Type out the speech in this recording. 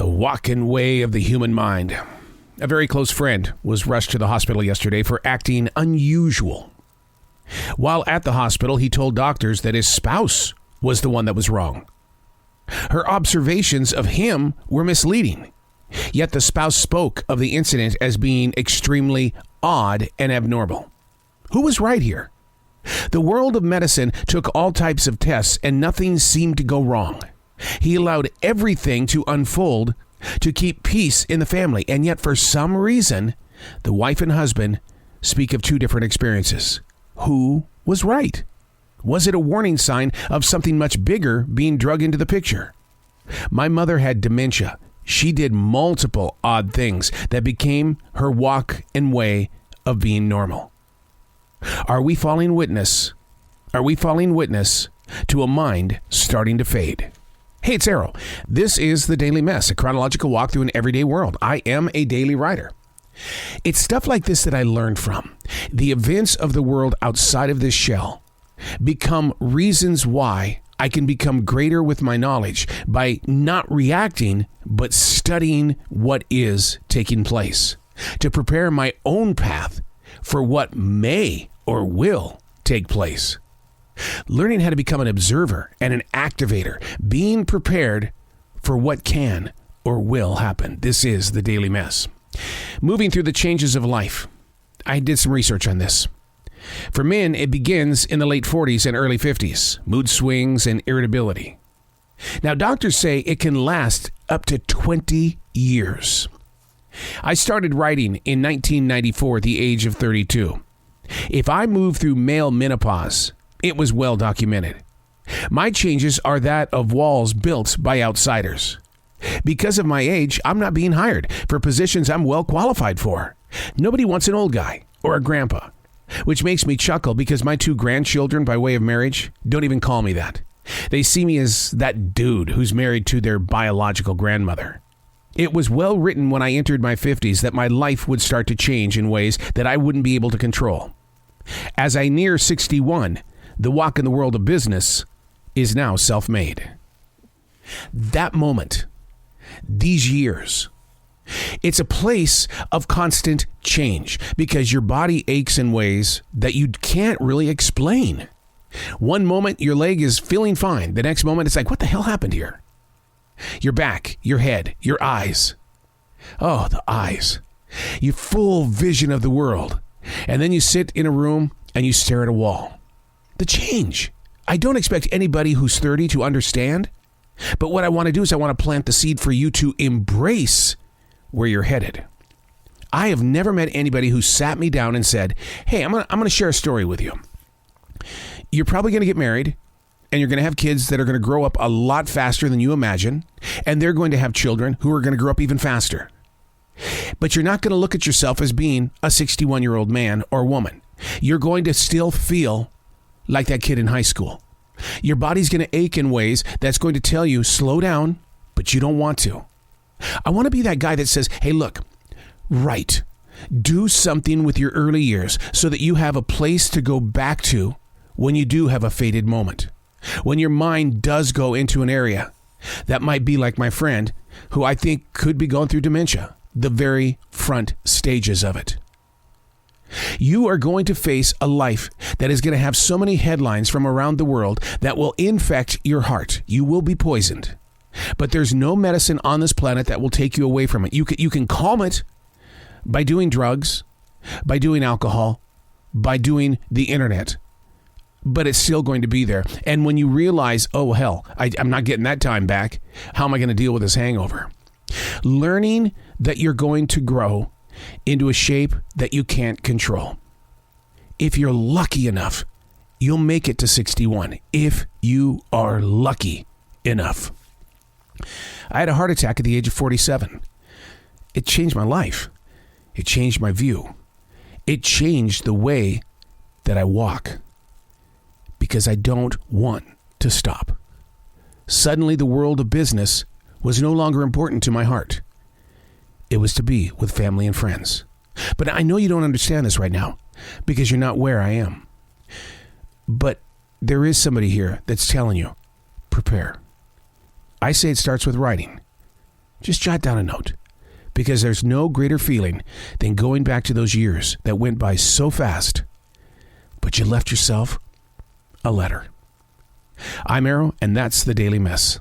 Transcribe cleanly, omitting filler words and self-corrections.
The walk-in way of the human mind. A very close friend was rushed to the hospital yesterday for acting unusual. While at the hospital, he told doctors that his spouse was the one that was wrong. Her observations of him were misleading. Yet the spouse spoke of the incident as being extremely odd and abnormal. Who was right here? The world of medicine took all types of tests and nothing seemed to go wrong. He allowed everything to unfold to keep peace in the family. And yet for some reason, the wife and husband speak of two different experiences. Who was right? Was it a warning sign of something much bigger being drugged into the picture? My mother had dementia. She did multiple odd things that became her walk and way of being normal. Are we falling witness? Are we falling witness to a mind starting to fade? Hey, it's Errol. This is The Daily Mess, a chronological walk through an everyday world. I am a daily writer. It's stuff like this that I learned from. The events of the world outside of this shell become reasons why I can become greater with my knowledge by not reacting, but studying what is taking place to prepare my own path for what may or will take place. Learning how to become an observer and an activator, being prepared for what can or will happen. This is The Daily Mess. Moving through the changes of life. I did some research on this. For men, it begins in the late 40s and early 50s, mood swings and irritability. Now, doctors say it can last up to 20 years. I started writing in 1994 at the age of 32. If I moved through male menopause, it was well documented. My changes are that of walls built by outsiders. Because of my age, I'm not being hired for positions I'm well qualified for. Nobody wants an old guy or a grandpa, which makes me chuckle because my two grandchildren by way of marriage don't even call me that. They see me as that dude who's married to their biological grandmother. It was well written when I entered my 50s that my life would start to change in ways that I wouldn't be able to control. As I near 61, the walk in the world of business is now self-made. That moment, these years, it's a place of constant change because your body aches in ways that you can't really explain. One moment, your leg is feeling fine. The next moment, it's like, what the hell happened here? Your back, your head, your eyes. Oh, the eyes. You full vision of the world. And then you sit in a room and you stare at a wall. The change. I don't expect anybody who's 30 to understand. But what I want to do is I want to plant the seed for you to embrace where you're headed. I have never met anybody who sat me down and said, hey, I'm going to share a story with you. You're probably going to get married and you're going to have kids that are going to grow up a lot faster than you imagine. And they're going to have children who are going to grow up even faster. But you're not going to look at yourself as being a 61-year-old man or woman. You're going to still feel like that kid in high school. Your body's going to ache in ways that's going to tell you, slow down, but you don't want to. I want to be that guy that says, hey, look, write. Do something with your early years so that you have a place to go back to when you do have a faded moment. When your mind does go into an area that might be like my friend, who I think could be going through dementia, the very front stages of it. You are going to face a life that is going to have so many headlines from around the world that will infect your heart. You will be poisoned. But there's no medicine on this planet that will take you away from it. You can calm it by doing drugs, by doing alcohol, by doing the internet. But it's still going to be there. And when you realize, oh, hell, I'm not getting that time back, how am I going to deal with this hangover? Learning that you're going to grow into a shape that you can't control. If you're lucky enough, you'll make it to 61. If you are lucky enough. I had a heart attack at the age of 47. It changed my life. It changed my view. It changed the way that I walk. Because I don't want to stop. Suddenly the world of business was no longer important to my heart. It was to be with family and friends. But I know you don't understand this right now because you're not where I am. But there is somebody here that's telling you, prepare. I say it starts with writing. just jot down a note, because there's no greater feeling than going back to those years that went by so fast, but you left yourself a letter. I'm Arrow, and that's the Daily Mess.